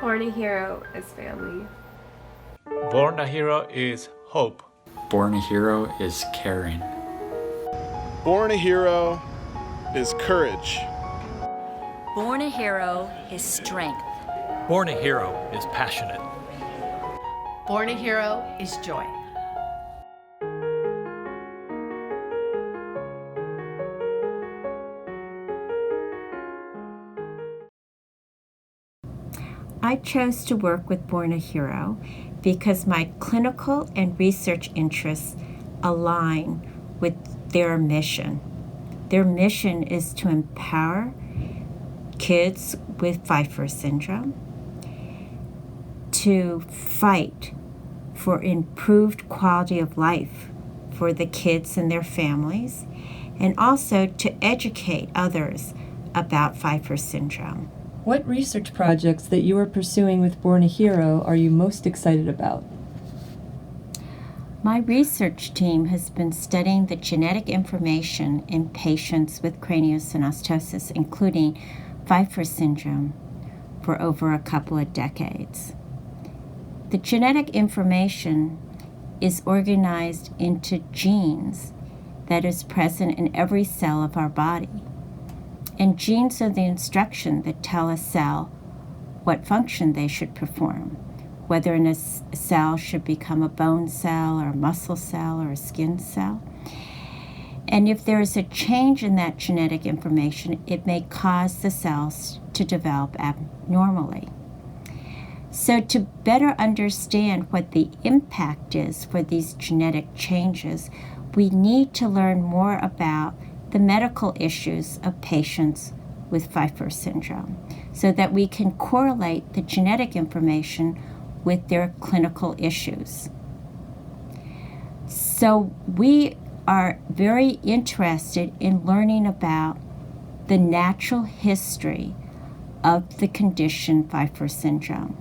Born a hero is family. Born a hero is hope. Born a hero is caring. Born a hero is courage. Born a hero is strength. Born a hero is passionate. Born a hero is joy. I chose to work with Born a Hero because my clinical and research interests align with their mission. Their mission is to empower kids with Pfeiffer syndrome to fight for improved quality of life for the kids and their families, and also to educate others about Pfeiffer syndrome. What research projects that you are pursuing with Born a Hero are you most excited about? My research team has been studying the genetic information in patients with craniosynostosis, including Pfeiffer syndrome, for over a couple of decades. The genetic information is organized into genes that is present in every cell of our body. And genes are the instruction that tell a cell what function they should perform, whether a cell should become a bone cell or a muscle cell or a skin cell. And if there is a change in that genetic information, it may cause the cells to develop abnormally. So to better understand what the impact is for these genetic changes, we need to learn more about the medical issues of patients with Pfeiffer syndrome so that we can correlate the genetic information with their clinical issues. So we are very interested in learning about the natural history of the condition Pfeiffer syndrome.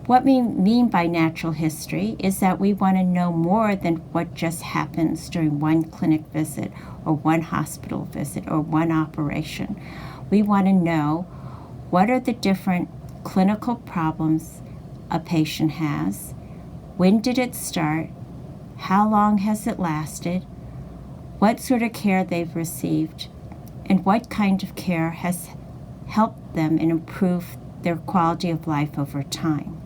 What we mean by natural history is that we want to know more than what just happens during one clinic visit or one hospital visit or one operation. We want to know what are the different clinical problems a patient has, when did it start, how long has it lasted, what sort of care they've received, and what kind of care has helped them and improved their quality of life over time.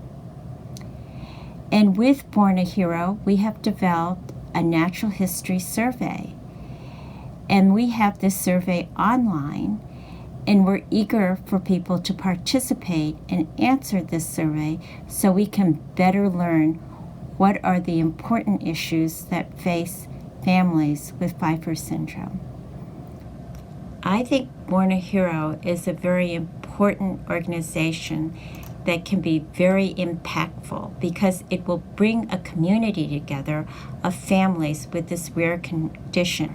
And with Born a Hero, we have developed a natural history survey. And we have this survey online, and we're eager for people to participate and answer this survey so we can better learn what are the important issues that face families with Pfeiffer syndrome. I think Born a Hero is a very important organization that can be very impactful because it will bring a community together of families with this rare condition.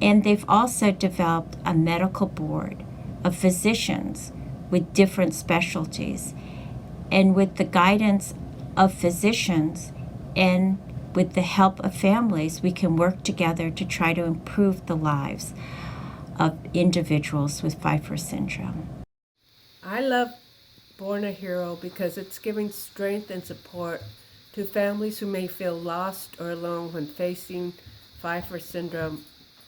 And they've also developed a medical board of physicians with different specialties. And with the guidance of physicians and with the help of families, we can work together to try to improve the lives of individuals with Pfeiffer syndrome. I love Born a Hero because it's giving strength and support to families who may feel lost or alone when facing Pfeiffer syndrome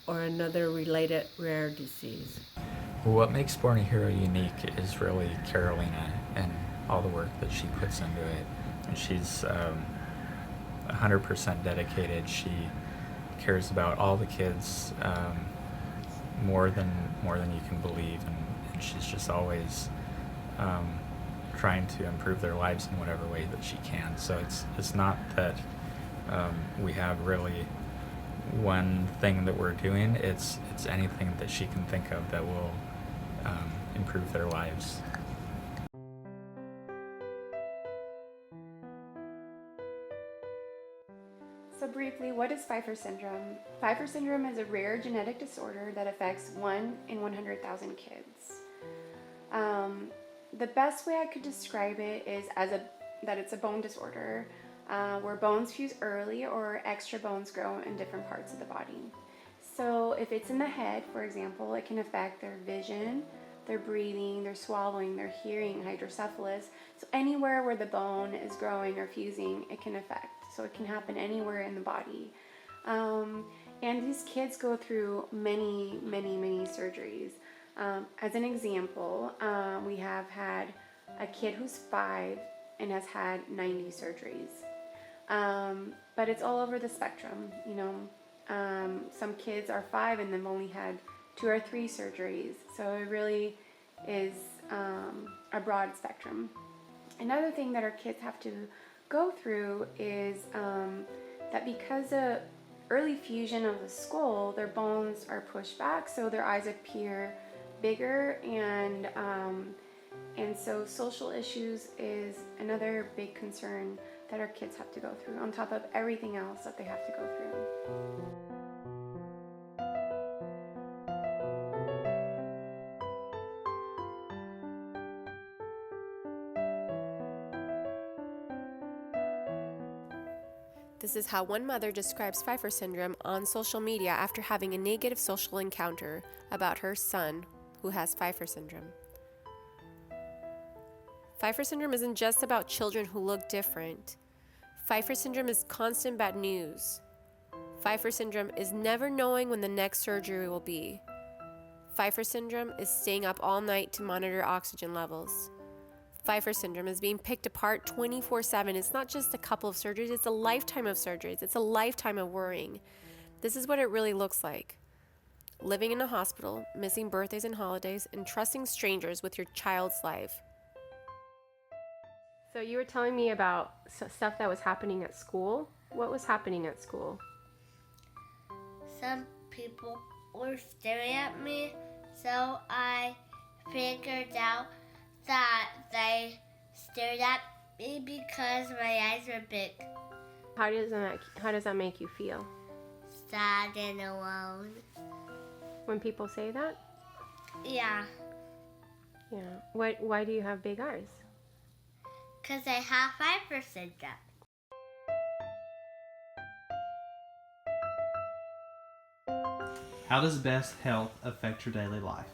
or another related rare disease. What makes Born a Hero unique is really Carolina and all the work that she puts into it. And she's 100% dedicated. She cares about all the kids more than you can believe, and she's just always trying to improve their lives in whatever way that she can. So it's not that we have really one thing that we're doing. It's anything that she can think of that will improve their lives. So briefly, what is Pfeiffer syndrome? Pfeiffer syndrome is a rare genetic disorder that affects 1 in 100,000 kids. The best way I could describe it is that it's a bone disorder where bones fuse early or extra bones grow in different parts of the body. So if it's in the head, for example, it can affect their vision, their breathing, their swallowing, their hearing, hydrocephalus. So anywhere where the bone is growing or fusing, it can affect. So it can happen anywhere in the body. And these kids go through many surgeries. As an example, we have had a kid who's 5 and has had 90 surgeries. But it's all over the spectrum, you know. Some kids are 5 and they've only had 2 or 3 surgeries. So it really is a broad spectrum. Another thing that our kids have to go through is that because of early fusion of the skull, their bones are pushed back, so their eyes appear bigger, and so social issues is another big concern that our kids have to go through, on top of everything else that they have to go through. This is how one mother describes Pfeiffer syndrome on social media after having a negative social encounter about her son who has Pfeiffer syndrome. Pfeiffer syndrome isn't just about children who look different. Pfeiffer syndrome is constant bad news. Pfeiffer syndrome is never knowing when the next surgery will be. Pfeiffer syndrome is staying up all night to monitor oxygen levels. Pfeiffer syndrome is being picked apart 24/7. It's not just a couple of surgeries, it's a lifetime of surgeries. It's a lifetime of worrying. This is what it really looks like. Living in a hospital, missing birthdays and holidays, and trusting strangers with your child's life. So you were telling me about stuff that was happening at school. What was happening at school? Some people were staring at me, so I figured out that they stared at me because my eyes were big. How does that make you feel? Sad and alone. When people say that? Yeah. Yeah. Why do you have big eyes? Because I have Pfeiffer syndrome. How does Beth's health affect your daily life?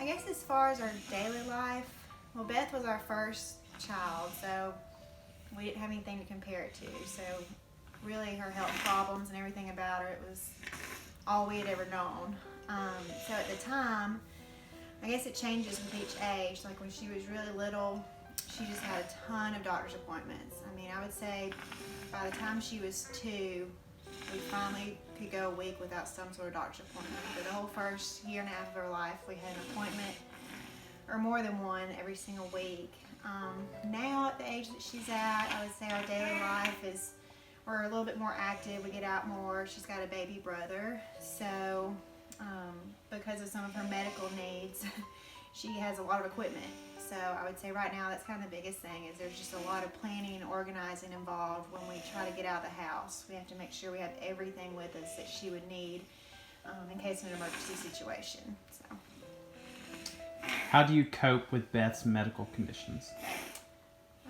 I guess as far as our daily life, well, Beth was our first child, so we didn't have anything to compare it to. So really her health problems and everything about her, it was all we had ever known. So at the time, I guess it changes with each age. Like when she was really little, she just had a ton of doctor's appointments. I mean, I would say by the time she was 2, we finally could go a week without some sort of doctor's appointment. For the whole first year and a half of her life, we had an appointment or more than one every single week. Now at the age that she's at, I would say our daily life is, we're a little bit more active. We get out more. She's got a baby brother. So because of some of her medical needs, she has a lot of equipment. So I would say right now that's kind of the biggest thing, is there's just a lot of planning and organizing involved when we try to get out of the house. We have to make sure we have everything with us that she would need in case of an emergency situation. So. How do you cope with Beth's medical conditions?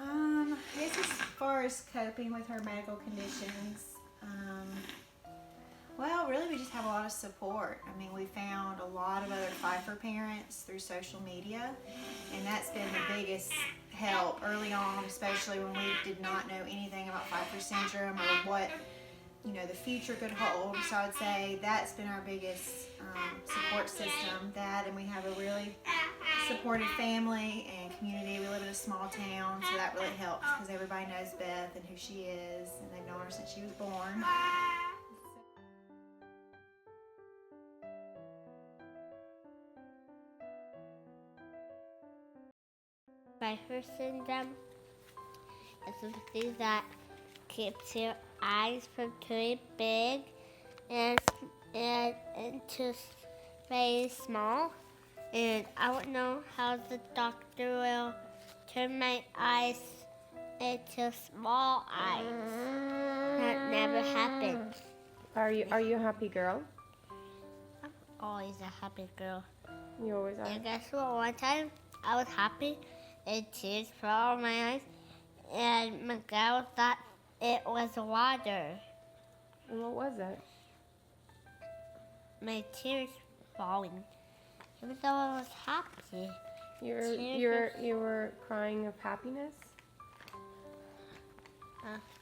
I guess as far as coping with her medical conditions, well, really we just have a lot of support. I mean, we found a lot of other Pfeiffer parents through social media, and that's been the biggest help early on, especially when we did not know anything about Pfeiffer syndrome or what, you know, the future could hold. So I'd say that's been our biggest support system, that, and we have a really supportive family and community. We live in a small town, so that really helps because everybody knows Beth and who she is, and they've known her since she was born. Pfeiffer syndrome is something that keeps your eyes from turning big and into very small. And I don't know how the doctor will turn my eyes into small eyes. That never happens. Are you a happy girl? I'm always a happy girl. You always are. And guess what? One time I was happy and tears fell out of my eyes, and my girl thought it was water. And what was it? My tears falling. Even though I was happy. You were crying of happiness?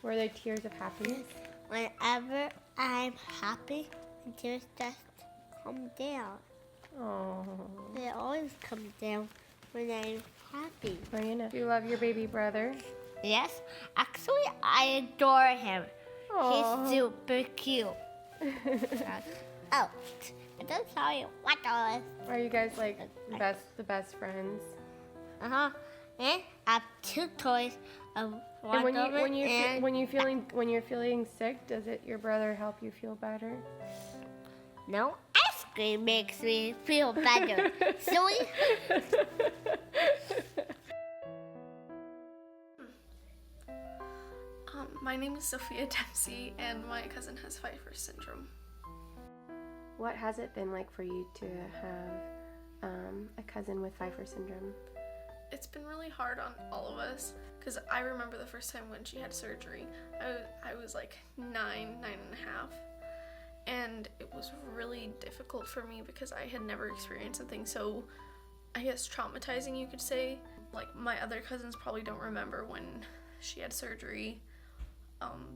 Were they tears of happiness? Whenever I'm happy, the tears just come down. Oh. They always come down when I'm happy. Mariana, do you love your baby brother? Yes, actually, I adore him. Aw. He's super cute. Oh, I don't tell you what else. Are you guys like the best friends? And I have 2 toys. And when you're feeling sick, does your brother help you feel better? No, ice cream makes me feel better. Silly. My name is Sophia Dempsey, and my cousin has Pfeiffer syndrome. What has it been like for you to have a cousin with Pfeiffer syndrome? It's been really hard on all of us, because I remember the first time when she had surgery. I was like 9 and a half, and it was really difficult for me because I had never experienced something so, I guess, traumatizing, you could say. Like, my other cousins probably don't remember when she had surgery,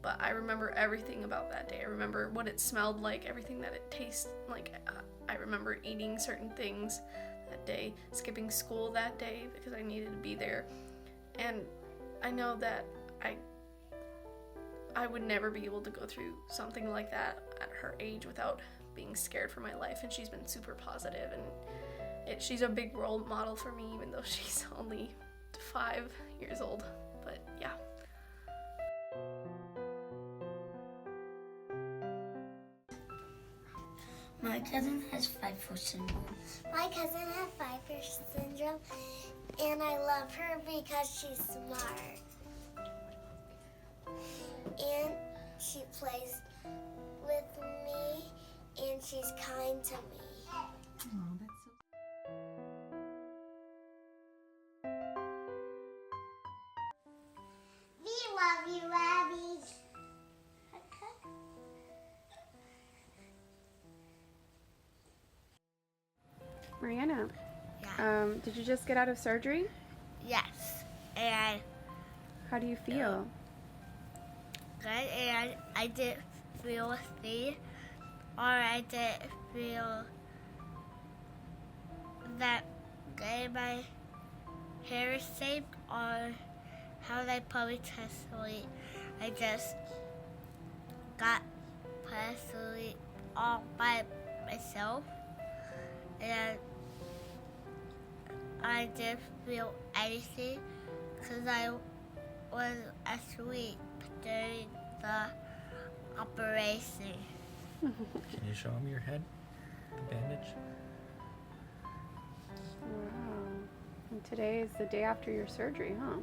but I remember everything about that day. I remember what it smelled like, everything that it tasted like. I remember eating certain things that day, skipping school that day because I needed to be there. And I know that I would never be able to go through something like that at her age without being scared for my life, and she's been super positive, and she's a big role model for me, even though she's only 5 years old. But yeah. My cousin has Pfeiffer syndrome. My cousin has Pfeiffer syndrome, and I love her because she's smart. And she plays with me, and she's kind to me. Oh, that's so... We love you, Abby. Mariana, did you just get out of surgery? Yes, and how do you feel? Good, and I didn't feel pain, or I didn't feel that my hair is safe, or how they put me to sleep. I just got put to sleep all by myself, and I didn't feel anything because I was asleep during the operation. Can you show him your head? The bandage? Wow. And today is the day after your surgery, huh?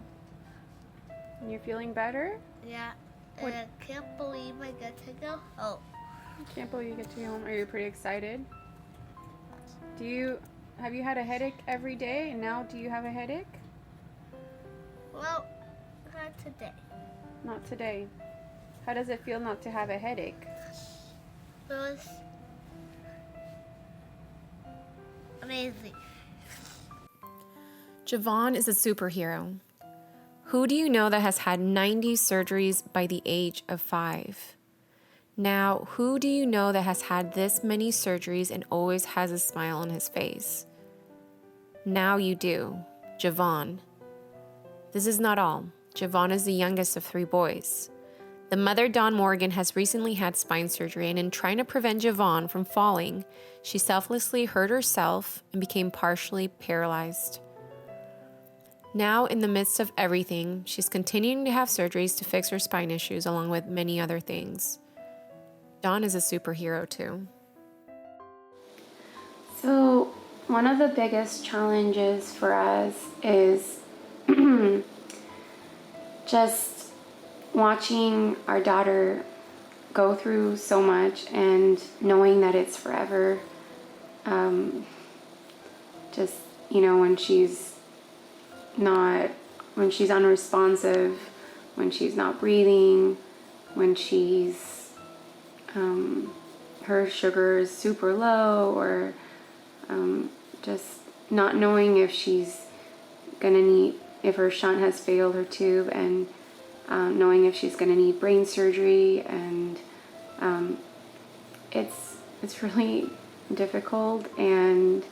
And you're feeling better? Yeah. And I can't believe I get to go home. I can't believe you get to go home. Are you pretty excited? Have you had a headache every day, and now do you have a headache? Well, not today. Not today. How does it feel not to have a headache? It was amazing. Javon is a superhero. Who do you know that has had 90 surgeries by the age of 5? Now, who do you know that has had this many surgeries and always has a smile on his face? Now you do. Javon. This is not all. Javon is the youngest of 3 boys. The mother, Dawn Morgan, has recently had spine surgery, and in trying to prevent Javon from falling, she selflessly hurt herself and became partially paralyzed. Now, in the midst of everything, she's continuing to have surgeries to fix her spine issues along with many other things. Dawn is a superhero too. So, one of the biggest challenges for us is just watching our daughter go through so much and knowing that it's forever. Just, when she's unresponsive, when she's not breathing, when she's her sugar is super low, or just not knowing if she's gonna need, if her shunt has failed her tube, and knowing if she's gonna need brain surgery, and it's really difficult. And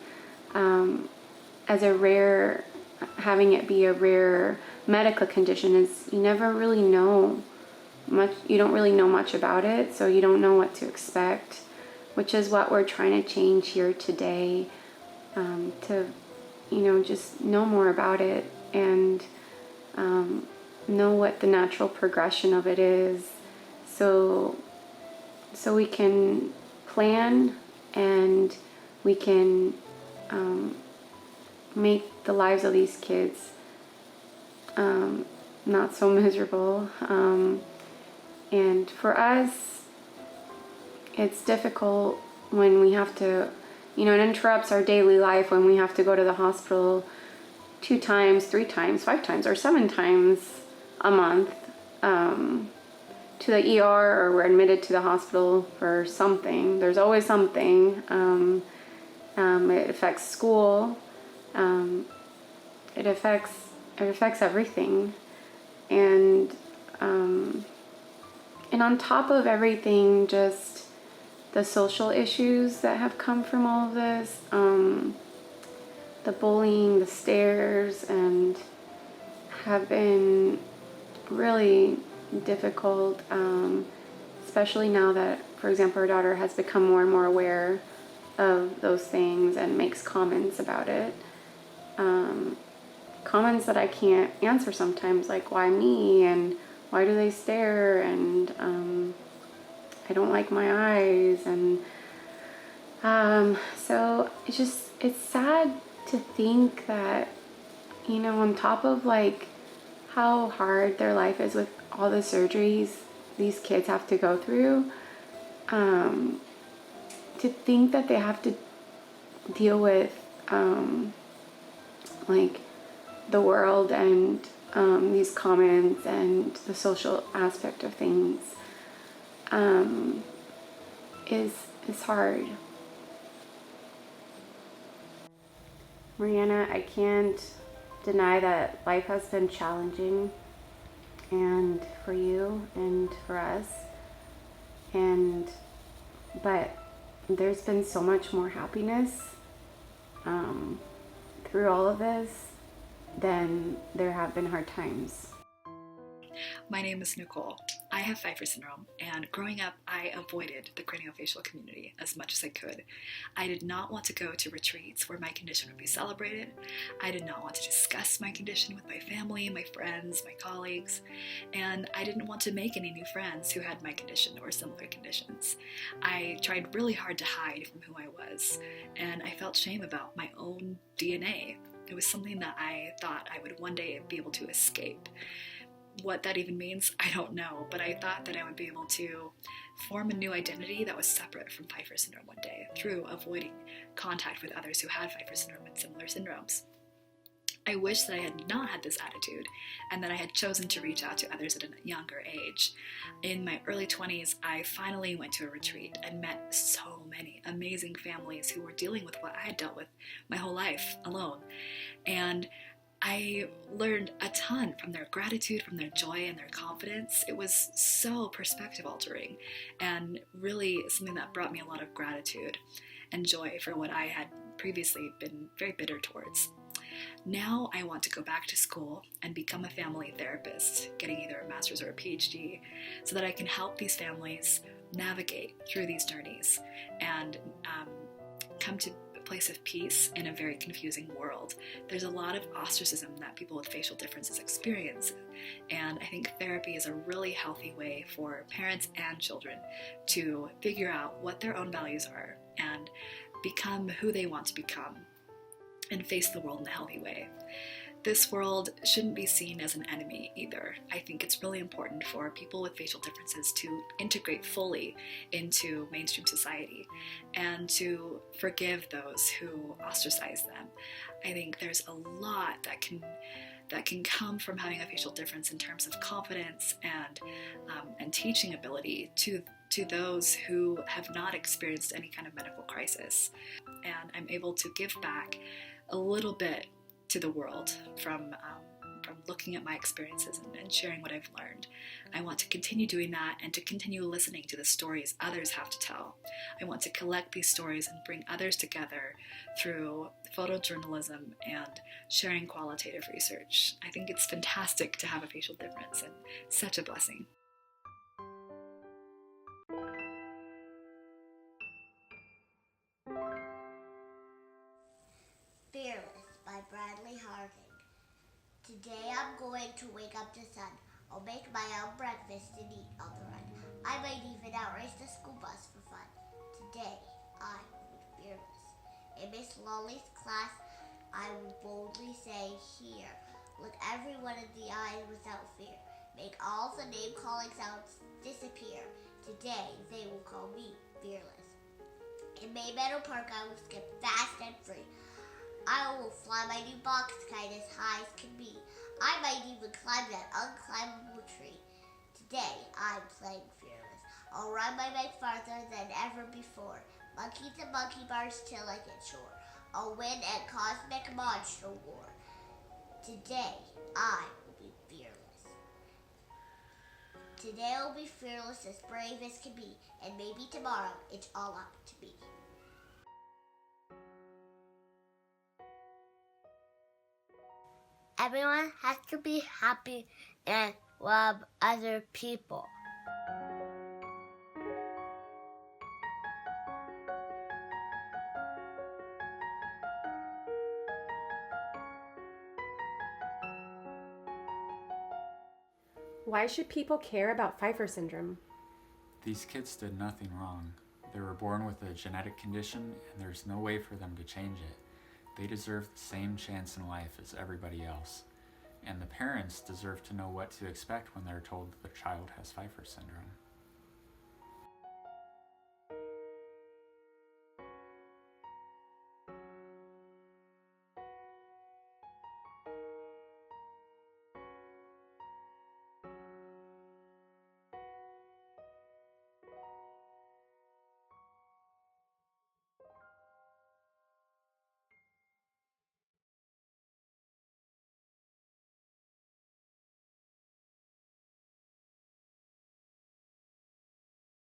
as a rare, having it be a rare medical condition, is you never really know much, you don't really know much about it, so you don't know what to expect, which is what we're trying to change here today, to just know more about it, and know what the natural progression of it is, so we can plan, and we can make the lives of these kids not so miserable. And for us, it's difficult when we have to, it interrupts our daily life when we have to go to the hospital 2 times, 3 times, 5 times, or 7 times a month to the ER, or we're admitted to the hospital for something. There's always something. It affects school. It affects everything. And on top of everything, just the social issues that have come from all of this, the bullying, the stares, and have been really difficult, especially now that, for example, our daughter has become more and more aware of those things and makes comments about it. Comments that I can't answer sometimes, like, why me, and why do they stare, and I don't like my eyes, and so it's sad to think that, on top of like how hard their life is with all the surgeries these kids have to go through, to think that they have to deal with like the world, and these comments, and the social aspect of things, is hard. Mariana, I can't deny that life has been challenging, and for you and for us, but there's been so much more happiness through all of this than there have been hard times. My name is Nicole. I have Pfeiffer syndrome, and growing up, I avoided the craniofacial community as much as I could. I did not want to go to retreats where my condition would be celebrated. I did not want to discuss my condition with my family, my friends, my colleagues, and I didn't want to make any new friends who had my condition or similar conditions. I tried really hard to hide from who I was, and I felt shame about my own DNA. It was something that I thought I would one day be able to escape. What that even means, I don't know, but I thought that I would be able to form a new identity that was separate from Pfeiffer syndrome one day through avoiding contact with others who had Pfeiffer syndrome and similar syndromes. I wish that I had not had this attitude, and that I had chosen to reach out to others at a younger age. In my early 20s, I finally went to a retreat and met so many amazing families who were dealing with what I had dealt with my whole life alone. And I learned a ton from their gratitude, from their joy, and their confidence. It was so perspective altering, and really something that brought me a lot of gratitude and joy for what I had previously been very bitter towards. Now I want to go back to school and become a family therapist, getting either a master's or a PhD, so that I can help these families navigate through these journeys and come to place of peace in a very confusing world. There's a lot of ostracism that people with facial differences experience, and I think therapy is a really healthy way for parents and children to figure out what their own values are and become who they want to become and face the world in a healthy way. This world shouldn't be seen as an enemy either. I think it's really important for people with facial differences to integrate fully into mainstream society and to forgive those who ostracize them. I think there's a lot that can come from having a facial difference in terms of confidence and teaching ability to those who have not experienced any kind of medical crisis. and I'm able to give back a little bit to the world from looking at my experiences and sharing what I've learned. I want to continue doing that and to continue listening to the stories others have to tell. I want to collect these stories and bring others together through photojournalism and sharing qualitative research. I think it's fantastic to have a facial difference and such a blessing. Fearless by Bradley Harding. Today I'm going to wake up to sun. I'll make my own breakfast and eat on the run. I might even outrace the school bus for fun. Today I will be fearless. In Miss Lolly's class, I will boldly say, here, look everyone in the eye without fear. Make all the name-calling sounds disappear. Today they will call me fearless. In May Meadow Park, I will skip fast and free. I will fly my new box kite as high as can be. I might even climb that unclimbable tree. Today, I'm playing fearless. I'll ride my bike farther than ever before. Monkey to monkey bars till I get shore. I'll win at Cosmic Monster War. Today, I will be fearless. Today I'll be fearless, as brave as can be. And maybe tomorrow, it's all up to me. Everyone has to be happy and love other people. Why should people care about Pfeiffer syndrome? These kids did nothing wrong. They were born with a genetic condition, and there's no way for them to change it. They deserve the same chance in life as everybody else. And the parents deserve to know what to expect when they're told the child has Pfeiffer syndrome.